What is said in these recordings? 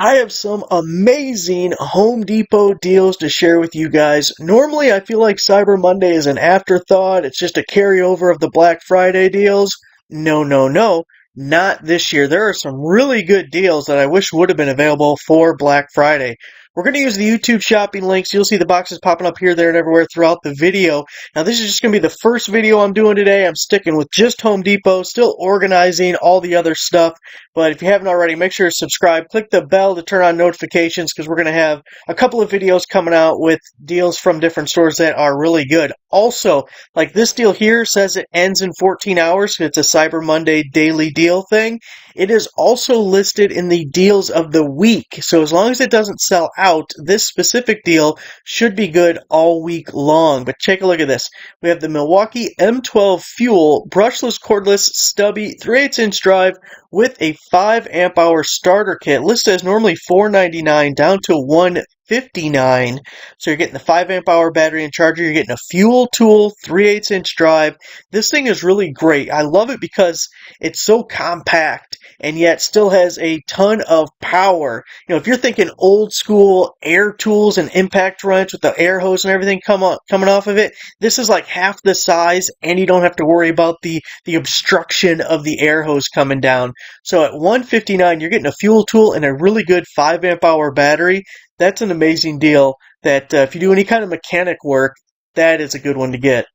I have some amazing Home Depot deals to share with you guys. Normally, I feel like Cyber Monday is an afterthought. It's just a carryover of the Black Friday deals. No, no, no. Not this year. There are some really good deals that I wish would have been available for Black Friday. We're going to use the YouTube shopping links. You'll see the boxes popping up here, there, and everywhere throughout the video. Now, this is just going to be the first video I'm doing today. I'm sticking with just Home Depot, still organizing all the other stuff. But if you haven't already, make sure to subscribe. Click the bell to turn on notifications because we're going to have a couple of videos coming out with deals from different stores that are really good. Also, like this deal here says it ends in 14 hours. It's a Cyber Monday daily deal thing. It is also listed in the deals of the week. So as long as it doesn't sell out, this specific deal should be good all week long. But take a look at this. We have the Milwaukee M12 Fuel brushless cordless stubby 3/8" drive with a 5 amp hour starter kit listed as normally $4.99 down to $159. So you're getting the 5 amp hour battery and charger. You're getting a fuel tool 3/8" drive. This thing is really great. I love it because it's so compact and yet still has a ton of power. You know, if you're thinking old school air tools and impact wrench with the air hose and everything coming off of it, this is like half the size and you don't have to worry about the obstruction of the air hose coming down. So at $159, you're getting a fuel tool and a really good 5 amp hour battery. That's an amazing deal that if you do any kind of mechanic work, that is a good one to get.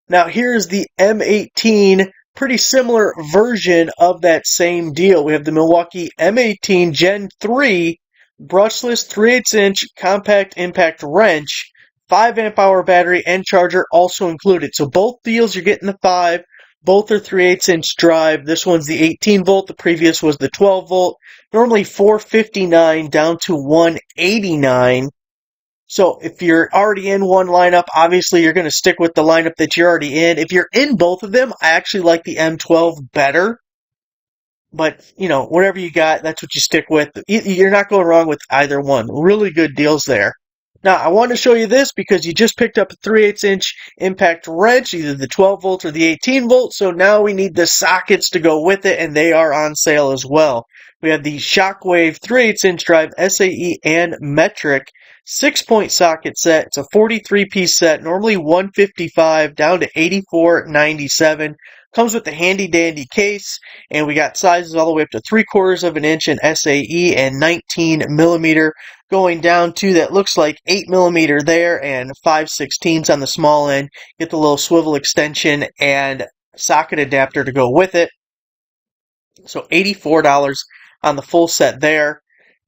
Now here's the M18, pretty similar version of that same deal. We have the Milwaukee M18 Gen 3 brushless 3/8" compact impact wrench, 5 amp hour battery and charger also included. So both deals you're getting the 5, both are 3/8" drive. This one's the 18 volt, the previous was the 12 volt. Normally $459 down to $189. So if you're already in one lineup, obviously you're going to stick with the lineup that you're already in. If you're in both of them, I actually like the M12 better. But, you know, whatever you got, that's what you stick with. You're not going wrong with either one. Really good deals there. Now, I want to show you this because you just picked up a 3/8" impact wrench, either the 12 volt or the 18 volt. So now we need the sockets to go with it, and they are on sale as well. We have the Shockwave 3/8" drive SAE and metric 6-point socket set. It's a 43-piece set, normally $155 down to $84.97. Comes with the handy dandy case, and we got sizes all the way up to 3/4 of an inch in SAE and 19 millimeter, going down to that looks like 8 millimeter there and 5/16 on the small end. Get the little swivel extension and socket adapter to go with it. So $84 on the full set there.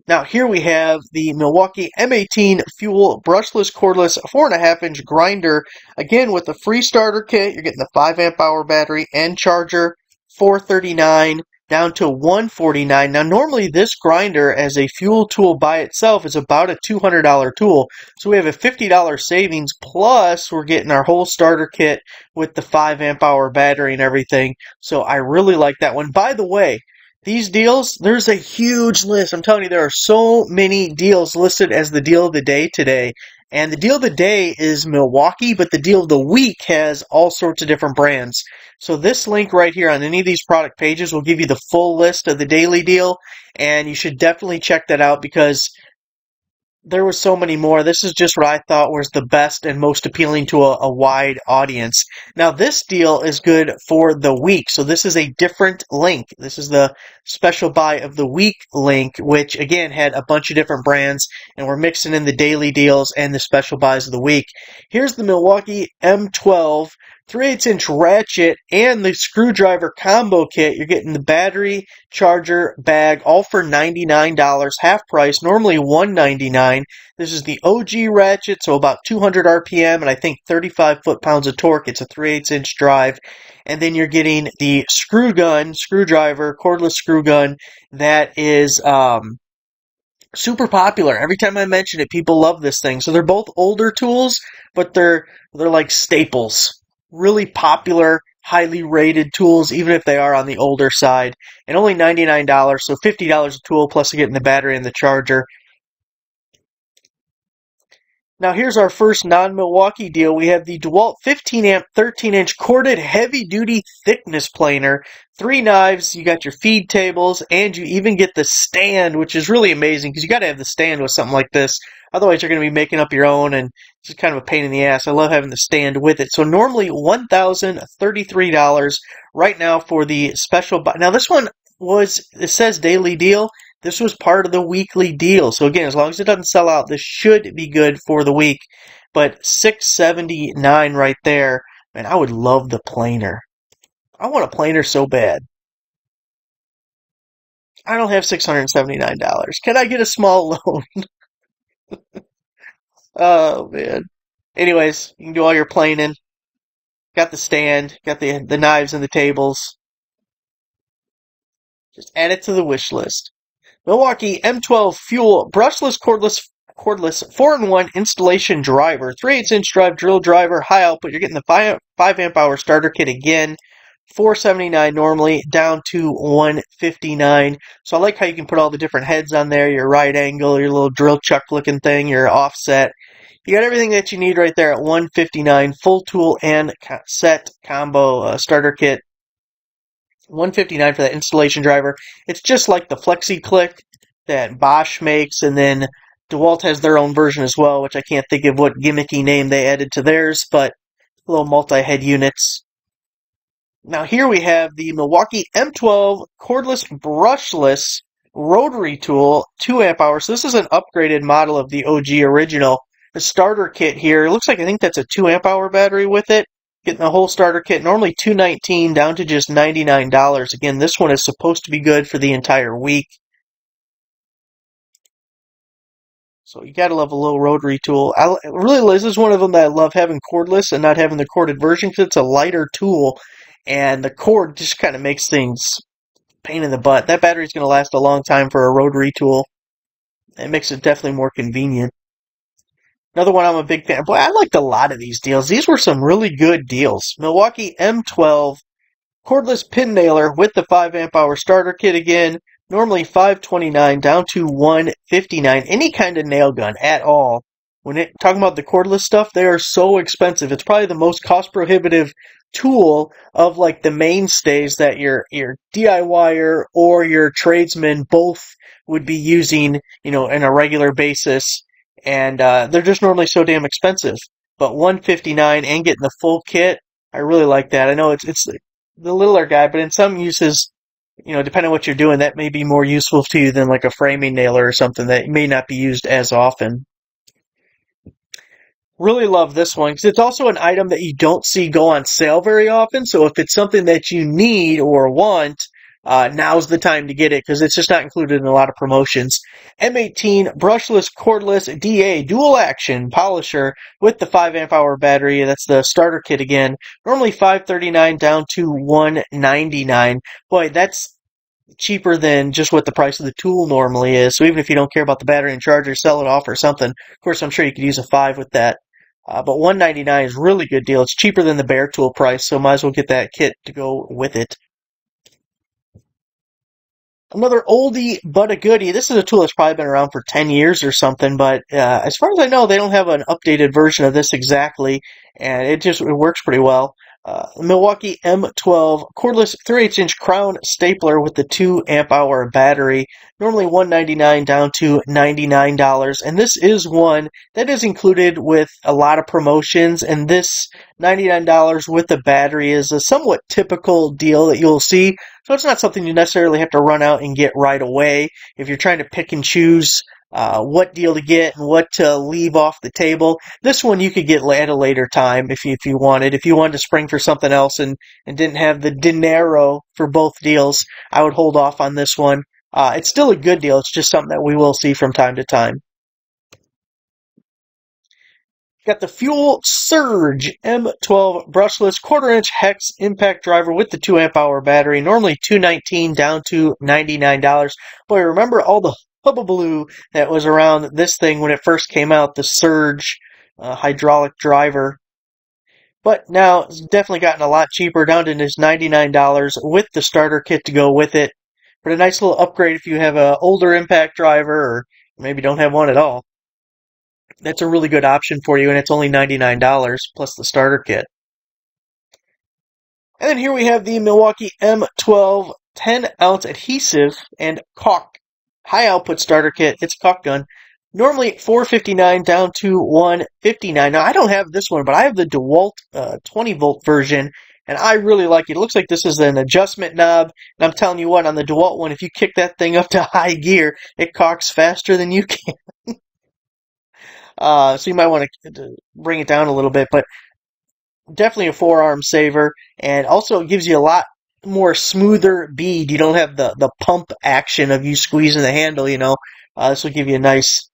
Now here we have the Milwaukee M18 Fuel brushless cordless 4.5" grinder. Again with the free starter kit, you're getting the 5 amp hour battery and charger. $439 down to $149. Now normally this grinder as a fuel tool by itself is about a $200 tool. So we have a $50 savings plus we're getting our whole starter kit with the 5 amp hour battery and everything. So I really like that one. By the way, these deals, there's a huge list. I'm telling you, there are so many deals listed as the deal of the day today. And the deal of the day is Milwaukee, but the deal of the week has all sorts of different brands. So this link right here on any of these product pages will give you the full list of the daily deal. And you should definitely check that out because there were so many more. This is just what I thought was the best and most appealing to a wide audience. Now, this deal is good for the week. So this is a different link. This is the special buy of the week link, which again had a bunch of different brands, and we're mixing in the daily deals and the special buys of the week. Here's the Milwaukee M12 3/8" ratchet and the screwdriver combo kit. You're getting the battery, charger, bag, all for $99, half price, normally $199. This is the OG ratchet, so about 200 RPM and I think 35 foot-pounds of torque. It's a 3/8" drive. And then you're getting the screwdriver, cordless screw gun that is super popular. Every time I mention it, people love this thing. So they're both older tools, but they're like staples. Really popular, highly rated tools, even if they are on the older side. And only $99, so $50 a tool, plus getting the battery and the charger. Now here's our first non-Milwaukee deal. We have the DeWalt 15 amp 13-inch corded heavy-duty thickness planer. 3 knives, you got your feed tables, and you even get the stand, which is really amazing because you got to have the stand with something like this. Otherwise, you're going to be making up your own, and it's just kind of a pain in the ass. I love having the stand with it. So normally $1,033 right now for the special. Now this one it says daily deal. This was part of the weekly deal. So again, as long as it doesn't sell out, this should be good for the week. But $679 right there. Man, I would love the planer. I want a planer so bad. I don't have $679. Can I get a small loan? Oh man. Anyways, you can do all your planing. Got the stand, got the knives and the tables. Just add it to the wish list. Milwaukee M12 Fuel cordless 4-in-1 installation driver. 3/8-inch drive drill driver, high output. You're getting the 5 amp hour starter kit again. $479 normally, down to $159. So I like how you can put all the different heads on there, your right angle, your little drill chuck looking thing, your offset. You got everything that you need right there at $159. Full tool and set combo starter kit. $159 for that installation driver. It's just like the Flexi Click that Bosch makes, and then DeWalt has their own version as well, which I can't think of what gimmicky name they added to theirs, but little multi-head units. Now here we have the Milwaukee M12 cordless brushless rotary tool, 2 amp hours. So this is an upgraded model of the OG original. The starter kit here, it looks like I think that's a 2 amp hour battery with it. Getting the whole starter kit, normally $219 down to just $99. Again, this one is supposed to be good for the entire week. So you gotta love a little rotary tool. This is one of them that I love having cordless and not having the corded version because it's a lighter tool, and the cord just kind of makes things pain in the butt. That battery's going to last a long time for a rotary tool. It makes it definitely more convenient. Another one I'm a big fan. Boy, I liked a lot of these deals. These were some really good deals. Milwaukee M12 cordless pin nailer with the 5 amp hour starter kit again. Normally $529 down to $159. Any kind of nail gun at all. Talking about the cordless stuff, they are so expensive. It's probably the most cost prohibitive tool of like the mainstays that your DIYer or your tradesman both would be using, in a regular basis. And they're just normally so damn expensive. But $159 and getting the full kit, I really like that. I know it's the littler guy, but in some uses, depending on what you're doing, that may be more useful to you than like a framing nailer or something that may not be used as often. Really love this one because it's also an item that you don't see go on sale very often. So if it's something that you need or want, now's the time to get it because it's just not included in a lot of promotions. M18 brushless cordless DA dual action polisher with the 5 amp hour battery. That's the starter kit again. Normally $539 down to $199. Boy, that's cheaper than just what the price of the tool normally is. So even if you don't care about the battery and charger, sell it off or something. Of course, I'm sure you could use a 5 with that. But $199 is a really good deal. It's cheaper than the bare tool price, so might as well get that kit to go with it. Another oldie but a goodie. This is a tool that's probably been around for 10 years or something, but as far as I know, they don't have an updated version of this exactly, and it works pretty well. Milwaukee M12 cordless 3/8-inch crown stapler with the 2 amp hour battery. Normally $199 down to $99. And this is one that is included with a lot of promotions. And this $99 with the battery is a somewhat typical deal that you'll see. So it's not something you necessarily have to run out and get right away. If you're trying to pick and choose what deal to get and what to leave off the table. This one you could get at a later time if you wanted. If you wanted to spring for something else and didn't have the dinero for both deals, I would hold off on this one. It's still a good deal. It's just something that we will see from time to time. Got the Fuel Surge M12 brushless 1/4-inch hex impact driver with the 2 amp hour battery. Normally $219 down to $99. Boy, remember all the hubbubaloo that was around this thing when it first came out, the Surge hydraulic driver. But now it's definitely gotten a lot cheaper, down to just $99 with the starter kit to go with it. But a nice little upgrade if you have an older impact driver or maybe don't have one at all. that's a really good option for you, and it's only $99 plus the starter kit. And then here we have the Milwaukee M12 10-ounce adhesive and caulk high output starter kit. It's a caulk gun. Normally $4.59 down to $1.59. Now I don't have this one, but I have the DeWalt 20-volt version, and I really like it. It looks like this is an adjustment knob, and I'm telling you what, on the DeWalt one, if you kick that thing up to high gear, it caulks faster than you can. So you might want to bring it down a little bit, but definitely a forearm saver, and also gives you a lot more smoother bead. You don't have the pump action of you squeezing the handle, this will give you a nice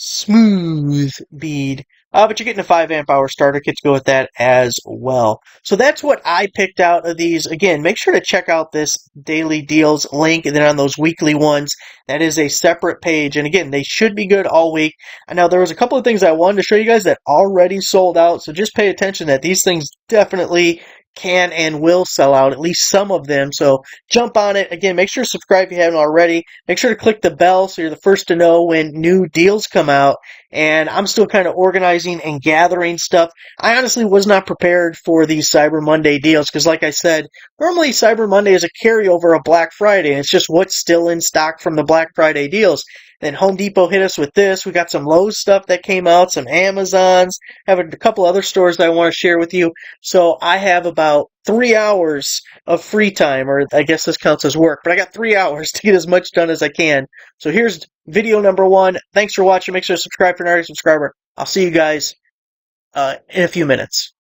smooth bead. But you're getting a 5 amp hour starter kit to go with that as well. So that's what I picked out of these. Again, make sure to check out this daily deals link, and then on those weekly ones, that is a separate page. And again, they should be good all week. And now there was a couple of things I wanted to show you guys that already sold out. So just pay attention that these things definitely can and will sell out, at least some of them. So jump on it. Again, make sure to subscribe if you haven't already. Make sure to click the bell so you're the first to know when new deals come out. And I'm still kind of organizing and gathering stuff. I honestly was not prepared for these Cyber Monday deals because, like I said, normally Cyber Monday is a carryover of Black Friday, and it's just what's still in stock from the Black Friday deals. Then Home Depot hit us with this. We got some Lowe's stuff that came out, some Amazons, have a couple other stores that I want to share with you. So I have about 3 hours of free time, or I guess this counts as work, but I got 3 hours to get as much done as I can. So here's video number 1. Thanks for watching. Make sure to subscribe if you're not already a subscriber. I'll see you guys in a few minutes.